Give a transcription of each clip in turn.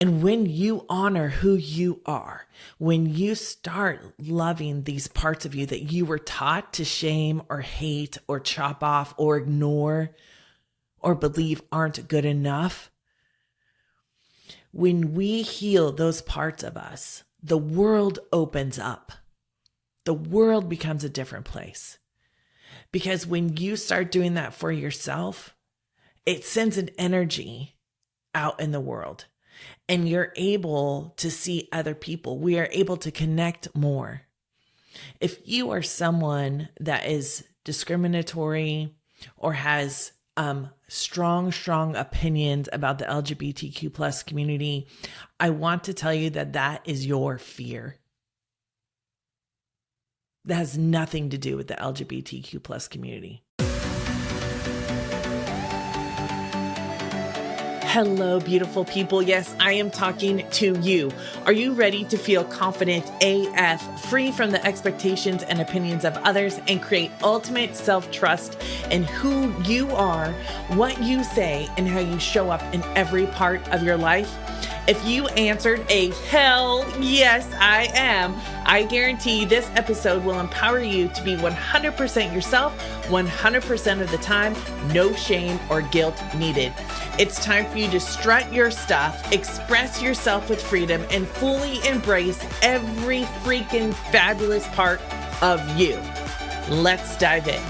And when you honor who you are, when you start loving these parts of you that you were taught to shame or hate or chop off or ignore or believe aren't good enough, when we heal those parts of us, the world opens up. The world becomes a different place. Because when you start doing that for yourself, it sends an energy out in the world. And you're able to see other people. We are able to connect more. If you are someone that is discriminatory or has strong opinions about the LGBTQ plus community, I want to tell you that that is your fear. That has nothing to do with the LGBTQ plus community. Hello, beautiful people. Yes, I am talking to you. Are you ready to feel confident AF, free from the expectations and opinions of others, and create ultimate self-trust in who you are, what you say, and how you show up in every part of your life? If you answered a hell yes, I am, I guarantee this episode will empower you to be 100% yourself, 100% of the time, no shame or guilt needed. It's time for you to strut your stuff, express yourself with freedom, and fully embrace every freaking fabulous part of you. Let's dive in.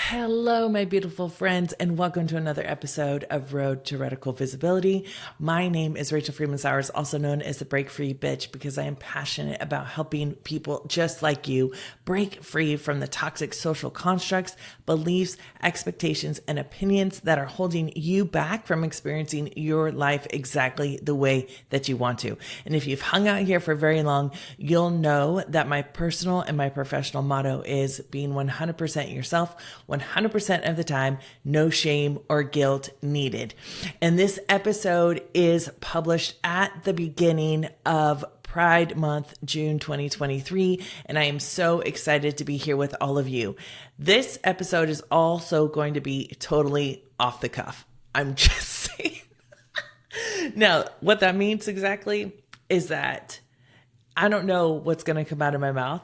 Hello, my beautiful friends, and welcome to another episode of Road to Radical Visibility. My name is Rachel Freemon Sowers, also known as the Break Free Bitch, because I am passionate about helping people just like you break free from the toxic social constructs, beliefs, expectations, and opinions that are holding you back from experiencing your life exactly the way that you want to. And if you've hung out here for very long, you'll know that my personal and my professional motto is being 100% yourself, 100% of the time, no shame or guilt needed. And this episode is published at the beginning of Pride Month, June 2023, and I am so excited to be here with all of you. This episode is also going to be totally off the cuff. I'm just saying. Now, what that means exactly is that I don't know what's going to come out of my mouth.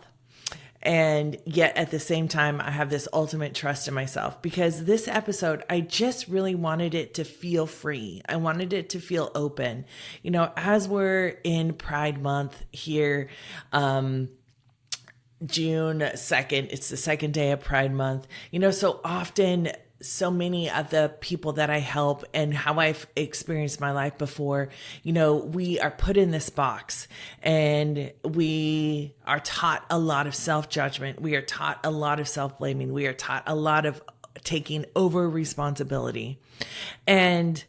And yet at the same time, I have this ultimate trust in myself, because this episode, I just really wanted it to feel free. I wanted it to feel open. You know, as we're in Pride Month here, June 2nd, it's the second day of Pride Month. You know, so often, so many of the people that I help and how I've experienced my life before, you know, we are put in this box and we are taught a lot of self-judgment. We are taught a lot of self-blaming. We are taught a lot of taking over responsibility. And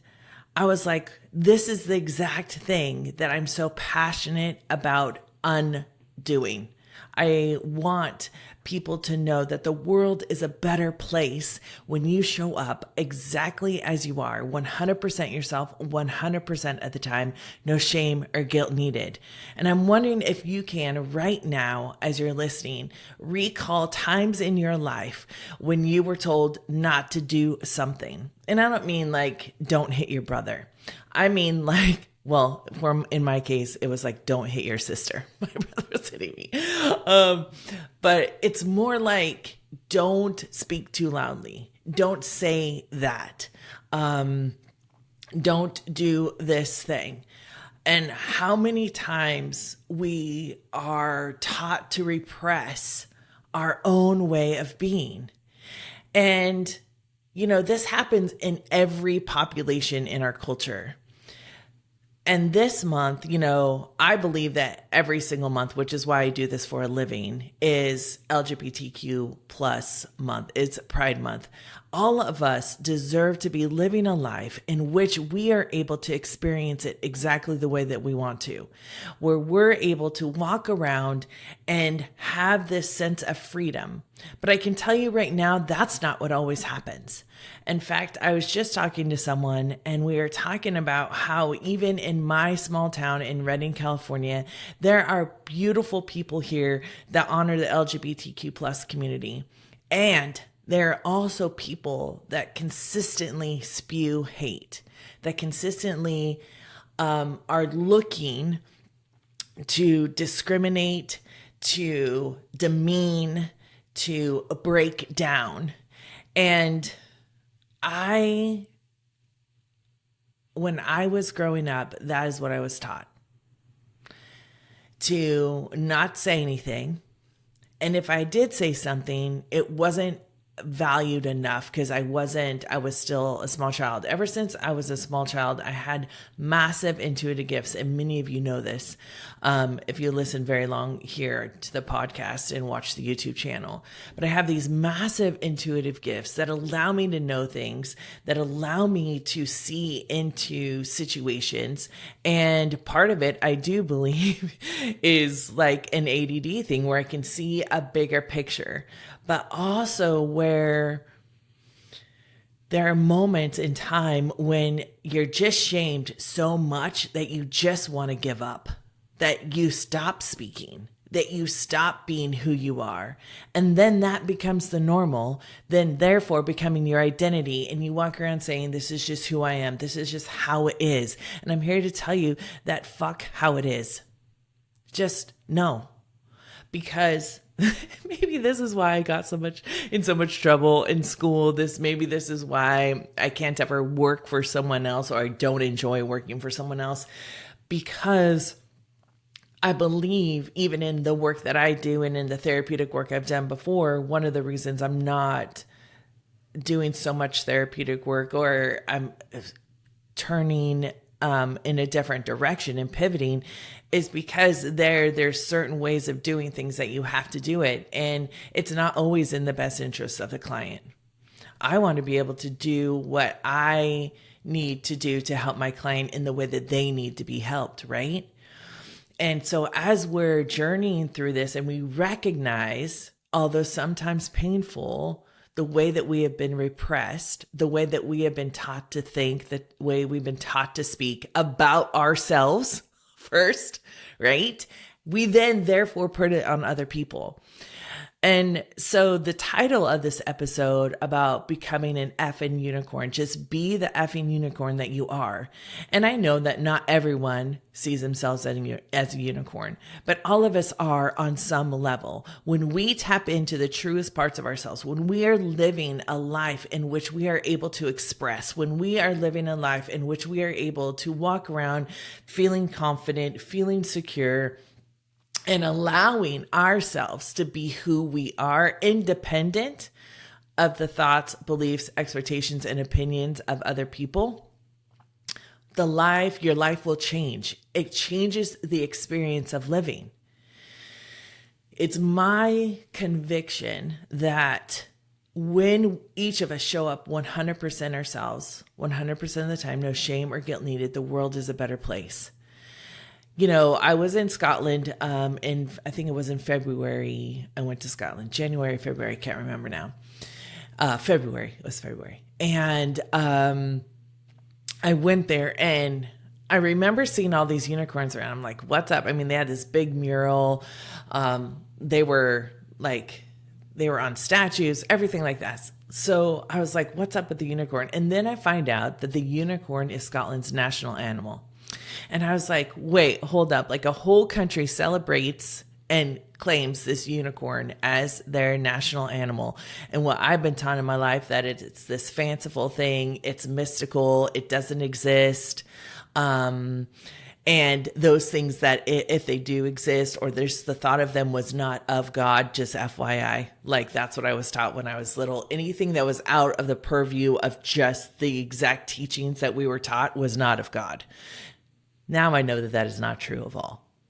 I was like, this is the exact thing that I'm so passionate about undoing. I want people to know that the world is a better place when you show up exactly as you are, 100% yourself, 100% of the time, no shame or guilt needed. And I'm wondering if you can right now, as you're listening, recall times in your life when you were told not to do something. And I don't mean like, don't hit your brother. I mean like, well, in my case, it was like, don't hit your sister. My brother was hitting me. But it's more like, don't speak too loudly. Don't say that. Don't do this thing. And how many times we are taught to repress our own way of being. And, you know, this happens in every population in our culture. And this month, you know, I believe that every single month, which is why I do this for a living, is LGBTQ plus month. It's Pride Month. All of us deserve to be living a life in which we are able to experience it exactly the way that we want to, where we're able to walk around and have this sense of freedom. But I can tell you right now, that's not what always happens. In fact, I was just talking to someone and we were talking about how even in my small town in Redding, California, there are beautiful people here that honor the LGBTQ plus community. And there are also people that consistently spew hate, that consistently are looking to discriminate, to demean, to break down. And when I was growing up, that is what I was taught. To not say anything. And if I did say something, it wasn't valued enough because I was still a small child. Ever since I was a small child, I had massive intuitive gifts. And many of you know this if you listen very long here to the podcast and watch the YouTube channel. But I have these massive intuitive gifts that allow me to know things, that allow me to see into situations. And part of it, I do believe, is like an ADD thing where I can see a bigger picture. But also where there are moments in time when you're just shamed so much that you just want to give up, that you stop speaking, that you stop being who you are. And then that becomes the normal, then therefore becoming your identity. And you walk around saying, this is just who I am. This is just how it is. And I'm here to tell you that fuck how it is. Just no. Because maybe this is why I got in so much trouble in school. Maybe this is why I can't ever work for someone else, or I don't enjoy working for someone else, because I believe even in the work that I do and in the therapeutic work I've done before, one of the reasons I'm not doing so much therapeutic work, or I'm turning in a different direction and pivoting, is because there's certain ways of doing things that you have to do it. And it's not always in the best interest of the client. I want to be able to do what I need to do to help my client in the way that they need to be helped, right? And so as we're journeying through this and we recognize, although sometimes painful, the way that we have been repressed, the way that we have been taught to think, the way we've been taught to speak about ourselves first, right? We then therefore put it on other people. And so the title of this episode about becoming an effing unicorn, just be the effing unicorn that you are. And I know that not everyone sees themselves as a unicorn, but all of us are on some level. When we tap into the truest parts of ourselves, when we are living a life in which we are able to express, when we are living a life in which we are able to walk around feeling confident, feeling secure, and allowing ourselves to be who we are, independent of the thoughts, beliefs, expectations, and opinions of other people, your life will change. It changes the experience of living. It's my conviction that when each of us show up 100% ourselves, 100% of the time, no shame or guilt needed, the world is a better place. You know, I was in Scotland I think it was in February. I went to Scotland, January, February, I can't remember now. February, it was February. And I went there and I remember seeing all these unicorns around. I'm like, what's up? I mean, they had this big mural. They were on statues, everything like that. So I was like, what's up with the unicorn? And then I find out that the unicorn is Scotland's national animal. And I was like, wait, hold up. Like a whole country celebrates and claims this unicorn as their national animal. And what I've been taught in my life, that it's this fanciful thing. It's mystical. It doesn't exist. And those things that if they do exist, or there's the thought of them, was not of God, just FYI. Like that's what I was taught when I was little. Anything that was out of the purview of just the exact teachings that we were taught was not of God. Now I know that that is not true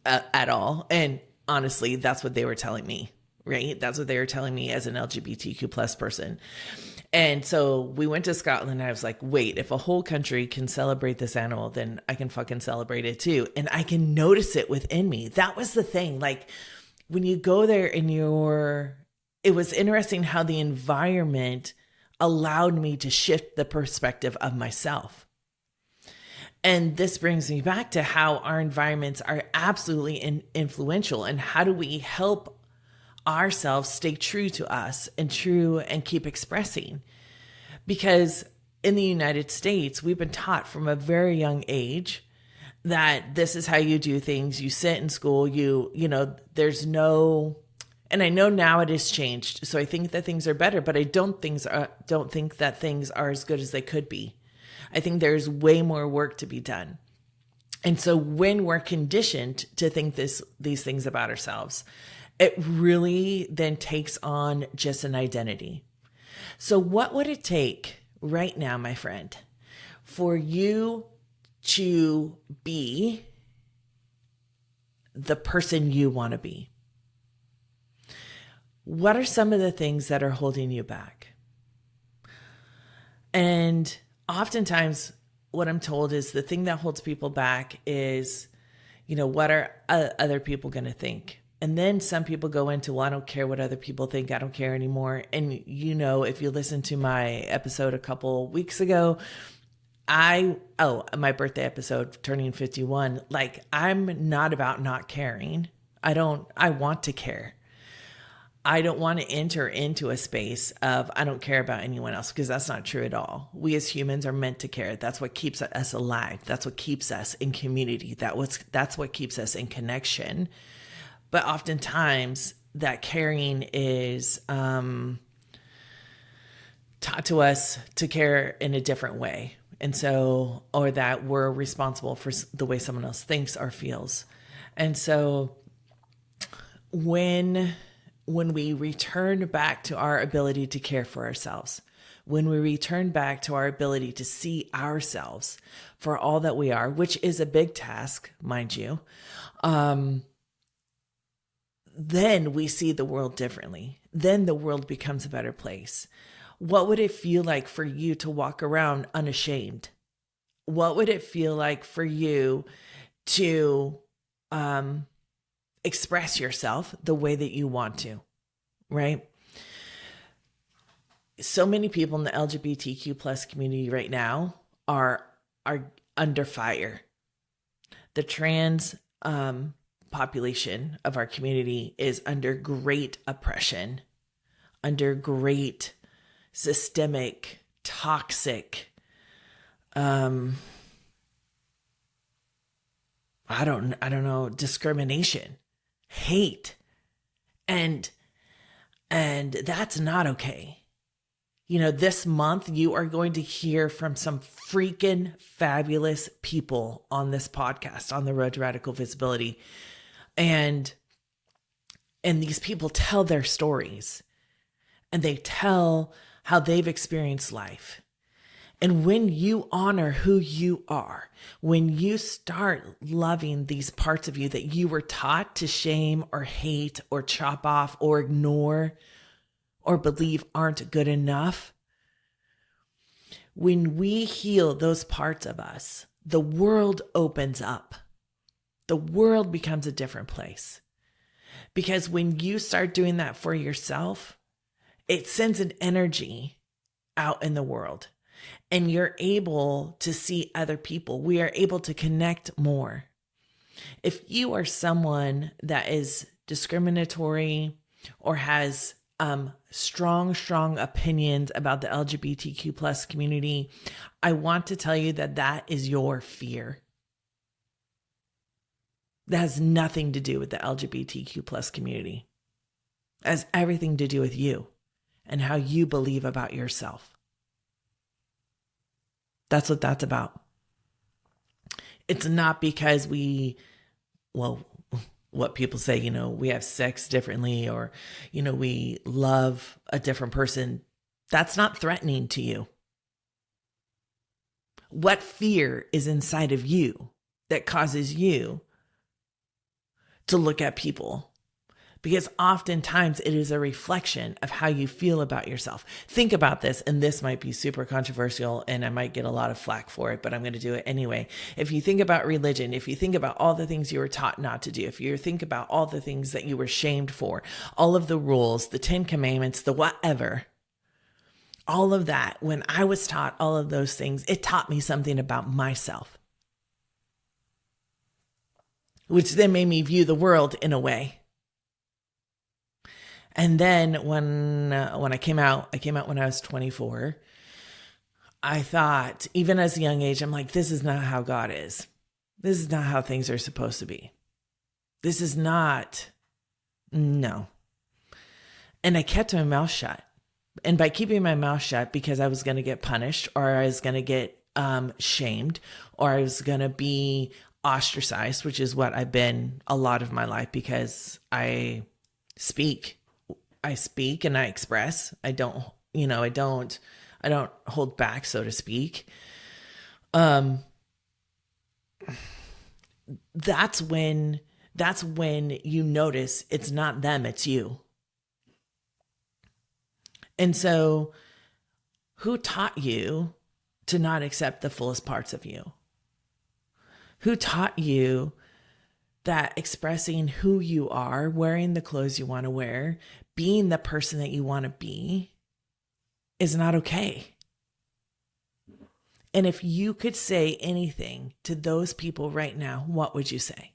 at all. And honestly, that's what they were telling me, right? That's what they were telling me as an LGBTQ plus person. And so we went to Scotland and I was like, wait, if a whole country can celebrate this animal, then I can fucking celebrate it too. And I can notice it within me. That was the thing. Like when you go there and it was interesting how the environment allowed me to shift the perspective of myself. And this brings me back to how our environments are absolutely influential, and how do we help ourselves stay true to us and true and keep expressing. Because in the United States, we've been taught from a very young age that this is how you do things. You sit in school, there's no, and I know now it has changed. So I think that things are better, but I don't think that things are as good as they could be. I think there's way more work to be done. And so when we're conditioned to think these things about ourselves, it really then takes on just an identity. So what would it take right now, my friend, for you to be the person you want to be? What are some of the things that are holding you back? And oftentimes what I'm told is the thing that holds people back is, what are other people going to think? And then some people go into, well, I don't care what other people think. I don't care anymore. And if you listen to my episode a couple weeks ago, my birthday episode, turning 51, I'm not about not caring. I want to care. I don't want to enter into a space of I don't care about anyone else, because that's not true at all. We as humans are meant to care. That's what keeps us alive. That's what keeps us in community. That's what keeps us in connection. But oftentimes that caring is taught to us to care in a different way. And so, or that we're responsible for the way someone else thinks or feels. And so when we return back to our ability to care for ourselves, when we return back to our ability to see ourselves for all that we are, which is a big task, mind you, then we see the world differently. Then the world becomes a better place. What would it feel like for you to walk around unashamed? What would it feel like for you to express yourself the way that you want to, right? So many people in the LGBTQ plus community right now are under fire. The trans population of our community is under great oppression, under great systemic, toxic, discrimination, hate. And that's not okay. This month you are going to hear from some freaking fabulous people on this podcast, on the Road to Radical Visibility. And these people tell their stories, and they tell how they've experienced life. And when you honor who you are, when you start loving these parts of you that you were taught to shame or hate or chop off or ignore or believe aren't good enough, when we heal those parts of us, the world opens up. The world becomes a different place. Because when you start doing that for yourself, it sends an energy out in the world, and you're able to see other people. We are able to connect more. If you are someone that is discriminatory or has strong opinions about the LGBTQ plus community, I want to tell you that is your fear. That has nothing to do with the LGBTQ plus community. It has everything to do with you and how you believe about yourself. That's what that's about. It's not because what people say, we have sex differently, or, we love a different person. That's not threatening to you. What fear is inside of you that causes you to look at people? Because oftentimes it is a reflection of how you feel about yourself. Think about this, and this might be super controversial and I might get a lot of flack for it, but I'm going to do it anyway. If you think about religion, if you think about all the things you were taught not to do, if you think about all the things that you were shamed for, all of the rules, the 10 commandments, the whatever, all of that, when I was taught all of those things, it taught me something about myself, which then made me view the world in a way. And then when I came out when I was 24. I thought, even as a young age, I'm like, this is not how God is. This is not how things are supposed to be. This is not, no. And I kept my mouth shut. And by keeping my mouth shut, because I was going to get punished, or I was going to get shamed, or I was going to be ostracized, which is what I've been a lot of my life, because I speak and I express. I don't hold back, so to speak. That's when you notice it's not them, it's you. And so who taught you to not accept the fullest parts of you? Who taught you that expressing who you are, wearing the clothes you want to wear, being the person that you want to be is not okay? And if you could say anything to those people right now, what would you say?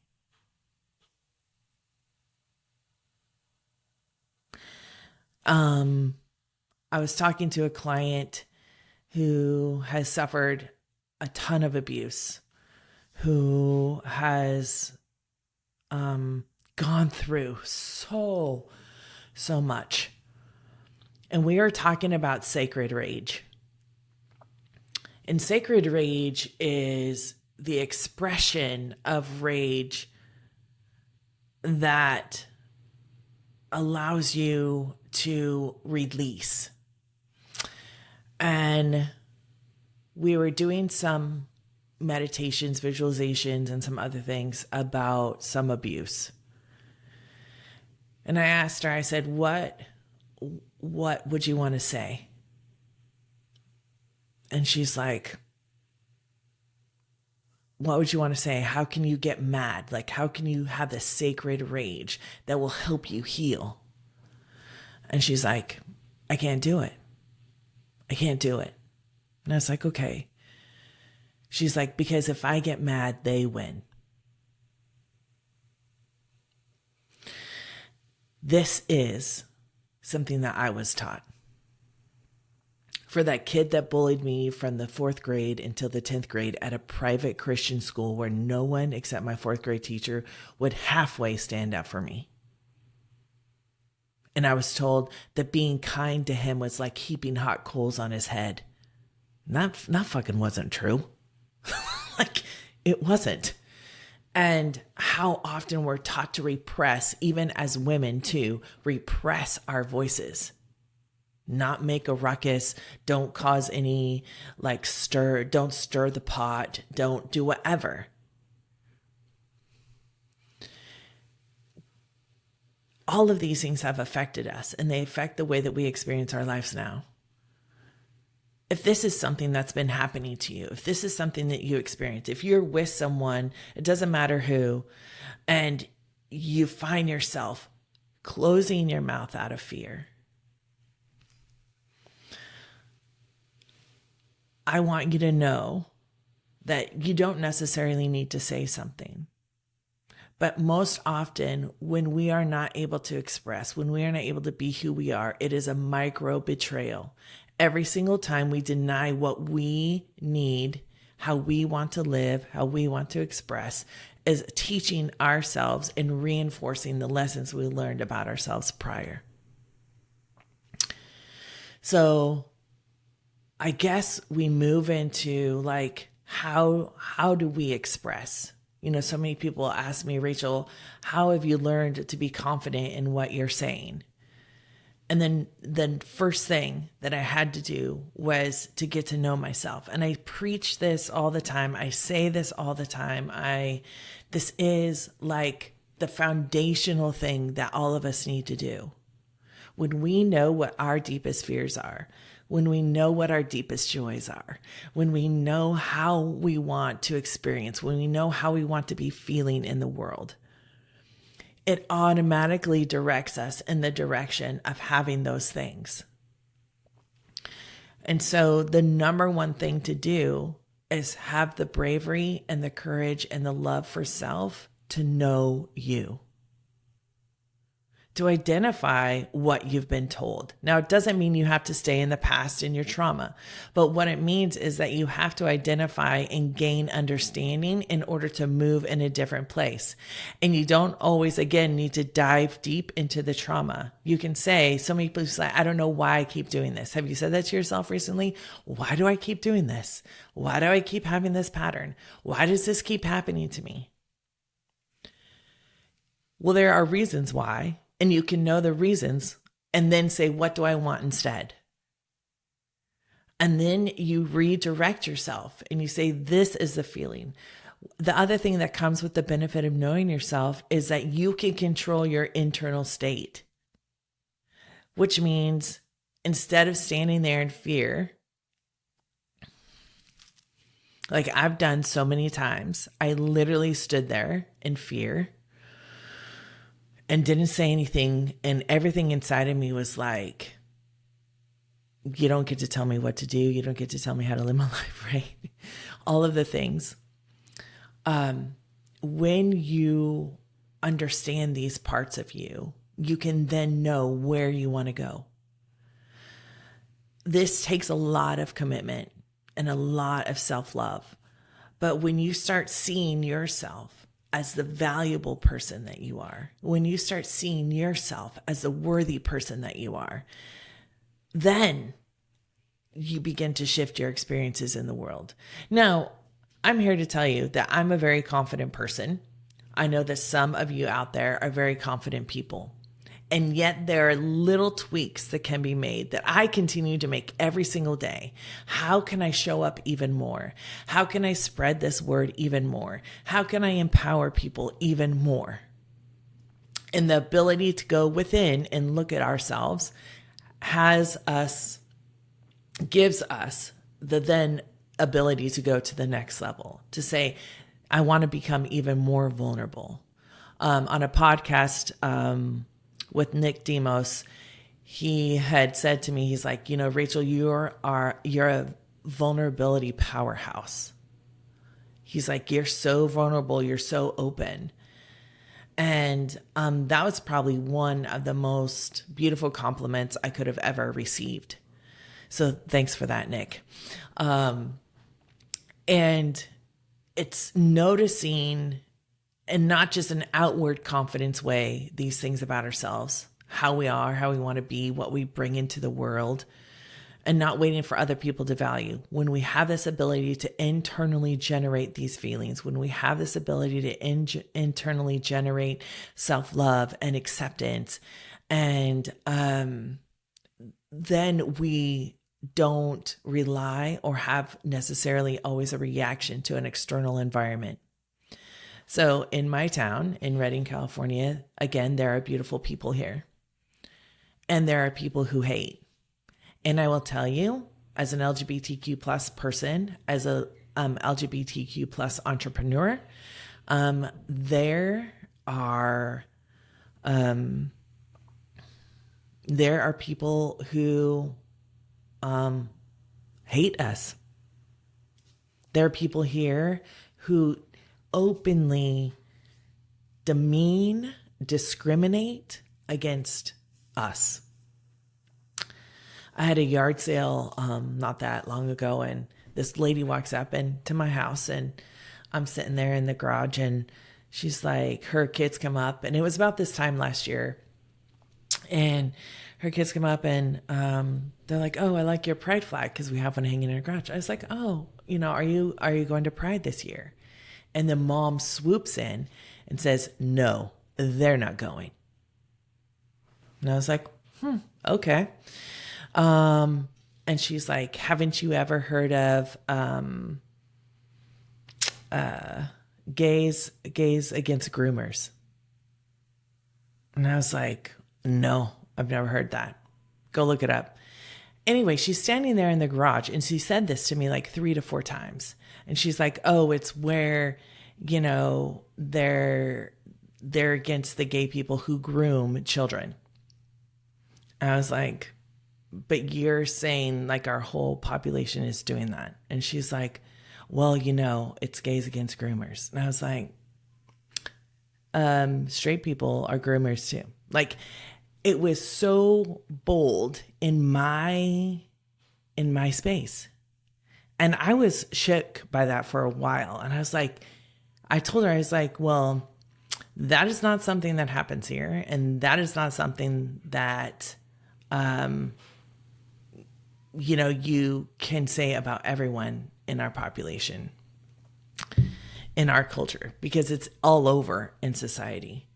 I was talking to a client who has suffered a ton of abuse, who has gone through so much. And we are talking about sacred rage. And sacred rage is the expression of rage that allows you to release. And we were doing some meditations, visualizations, and some other things about some abuse. And I asked her, I said, what would you want to say? And she's like, what would you want to say? How can you get mad? Like, how can you have this sacred rage that will help you heal? And she's like, I can't do it. I can't do it. And I was like, okay. She's like, because if I get mad, they win. This is something that I was taught. For that kid that bullied me from the 4th grade until the 10th grade at a private Christian school where no one except my 4th grade teacher would halfway stand up for me. And I was told that being kind to him was like heaping hot coals on his head. That fucking wasn't true. Like, it wasn't. And how often we're taught to repress, even as women too, repress our voices. Not make a ruckus. Don't cause any stir. Don't stir the pot. Don't do whatever. All of these things have affected us, and they affect the way that we experience our lives now. If this is something that's been happening to you, if this is something that you experience, if you're with someone, it doesn't matter who, and you find yourself closing your mouth out of fear, I want you to know that you don't necessarily need to say something. But most often, when we are not able to express, when we are not able to be who we are, it is a micro betrayal. Every single time we deny what we need, how we want to live, how we want to express, is teaching ourselves and reinforcing the lessons we learned about ourselves prior. So I guess we move into how do we express? So many people ask me, Rachel, how have you learned to be confident in what you're saying? And then the first thing that I had to do was to get to know myself. And I preach this all the time. I say this all the time. This is like the foundational thing that all of us need to do. When we know what our deepest fears are, when we know what our deepest joys are, when we know how we want to experience, when we know how we want to be feeling in the world, it automatically directs us in the direction of having those things. And so the number one thing to do is have the bravery and the courage and the love for self to know you. to identify what you've been told. Now, it doesn't mean you have to stay in the past in your trauma, but what it means is that you have to identify and gain understanding in order to move in a different place. And you don't always, again, need to dive deep into the trauma. You can say, so many people say, I don't know why I keep doing this. Have you said that to yourself recently? Why do I keep doing this? Why do I keep having this pattern? Why does this keep happening to me? Well, there are reasons why. And you can know the reasons and then say, what do I want instead? And then you redirect yourself and you say, this is the feeling. The other thing that comes with the benefit of knowing yourself is that you can control your internal state, which means instead of standing there in fear, like I've done so many times, I literally stood there in fear and didn't say anything. And everything inside of me was like, you don't get to tell me what to do. You don't get to tell me how to live my life, right? All of the things. When you understand these parts of you, you can then know where you want to go. This takes a lot of commitment and a lot of self-love. But when you start seeing yourself as the valuable person that you are, when you start seeing yourself as the worthy person that you are, then you begin to shift your experiences in the world. Now, I'm here to tell you that I'm a very confident person. I know that some of you out there are very confident people. And yet there are little tweaks that can be made that I continue to make every single day. How can I show up even more? How can I spread this word even more? How can I empower people even more? And the ability to go within and look at ourselves gives us the then ability to go to the next level, to say, I want to become even more vulnerable. On a podcast, with Nick Demos, he had said to me, he's like, Rachel, you're a vulnerability powerhouse. He's like, you're so vulnerable. You're so open. And that was probably one of the most beautiful compliments I could have ever received. So thanks for that, Nick. And it's noticing, and not just an outward confidence way, these things about ourselves, how we are, how we want to be, what we bring into the world, and not waiting for other people to value. When we have this ability to internally generate these feelings, when we have this ability to internally generate self-love and acceptance, and then we don't rely or have necessarily always a reaction to an external environment. So in my town, in Redding, California, again, there are beautiful people here. And there are people who hate. And I will tell you, as an LGBTQ plus person, as a LGBTQ plus entrepreneur, there are people who hate us. There are people here who openly demean, discriminate against us. I had a yard sale not that long ago, and this lady walks up into my house, and I'm sitting there in the garage, and she's like, her kids come up, and it was about this time last year, and her kids come up, and they're like, oh, I like your pride flag because we have one hanging in our garage. I was like, oh, are you going to Pride this year? And the mom swoops in and says, no, they're not going. And I was like, okay. And she's like, haven't you ever heard of gays against groomers? And I was like, no, I've never heard that. Go look it up. Anyway, she's standing there in the garage, and she said this to me like 3 to 4 times. And she's like, oh, it's where, they're against the gay people who groom children. And I was like, but you're saying like our whole population is doing that. And she's like, well, it's gays against groomers. And I was like, straight people are groomers too. Like, it was so bold in my space. And I was shook by that for a while. And I was like, I told her, I was like, well, that is not something that happens here. And that is not something that, you can say about everyone in our population, in our culture, because it's all over in society.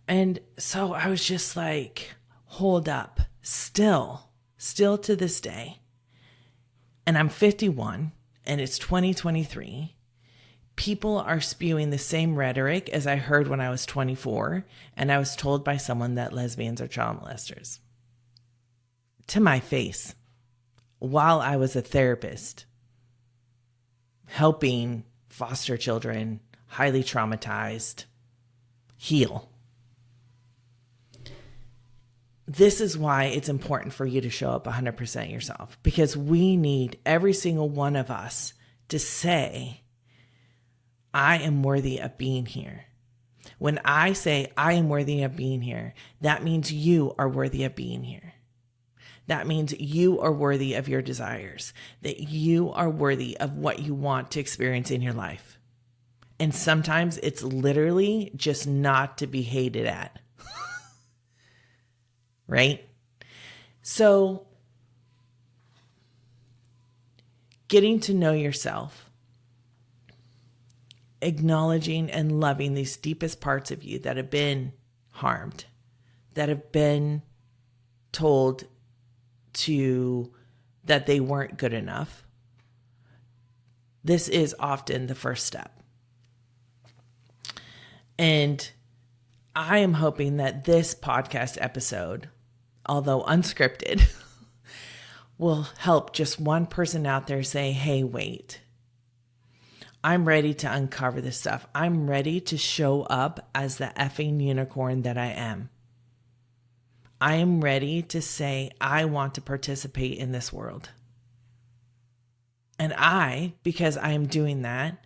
And so I was just like, hold up, still to this day. And I'm 51 and it's 2023. People are spewing the same rhetoric as I heard when I was 24. And I was told by someone that lesbians are child molesters. To my face, while I was a therapist, helping foster children, highly traumatized, heal. This is why it's important for you to show up 100% yourself, because we need every single one of us to say, I am worthy of being here. When I say I am worthy of being here, that means you are worthy of being here. That means you are worthy of your desires, that you are worthy of what you want to experience in your life. And sometimes it's literally just not to be hated at. Right? So, getting to know yourself, acknowledging and loving these deepest parts of you that have been harmed, that have been told that they weren't good enough. This is often the first step. And I am hoping that this podcast episode, although unscripted, will help just one person out there say, hey, wait, I'm ready to uncover this stuff. I'm ready to show up as the effing unicorn that I am. I am ready to say, I want to participate in this world. And because I am doing that,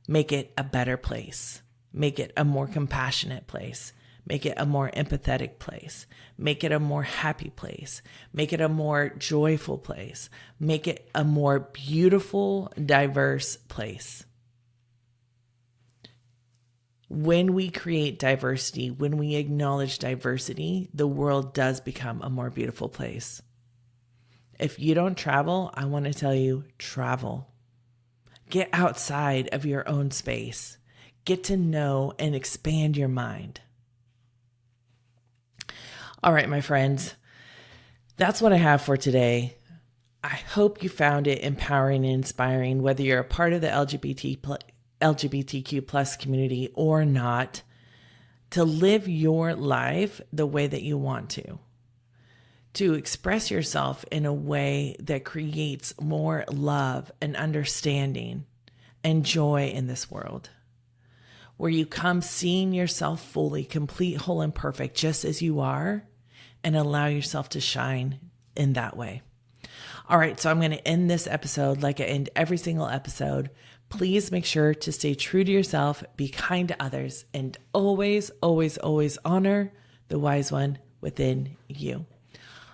make it a better place. Make it a more compassionate place. Make it a more empathetic place. Make it a more happy place. Make it a more joyful place. Make it a more beautiful, diverse place. When we create diversity, when we acknowledge diversity, the world does become a more beautiful place. If you don't travel, I want to tell you, travel. Get outside of your own space. Get to know and expand your mind. All right, my friends, that's what I have for today. I hope you found it empowering and inspiring, whether you're a part of the LGBTQ plus community or not, to live your life the way that you want to express yourself in a way that creates more love and understanding and joy in this world, where you come seeing yourself fully, complete, whole, and perfect, just as you are, and allow yourself to shine in that way. All right, so I'm going to end this episode like I end every single episode. Please make sure to stay true to yourself, be kind to others, and always, always, always honor the wise one within you.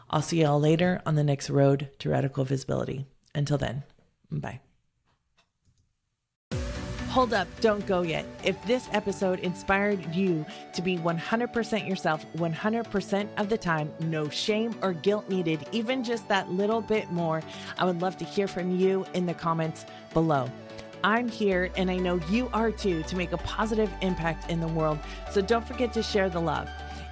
I'll see you all later on the next road to radical visibility. Until then, bye. Hold up, don't go yet. If this episode inspired you to be 100% yourself, 100% of the time, no shame or guilt needed, even just that little bit more, I would love to hear from you in the comments below. I'm here, and I know you are too, to make a positive impact in the world. So don't forget to share the love.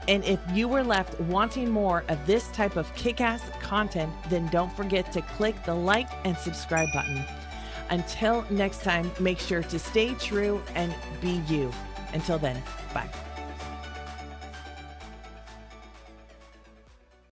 And if you were left wanting more of this type of kick-ass content, then don't forget to click the like and subscribe button. Until next time, make sure to stay true and be you. Until then, bye.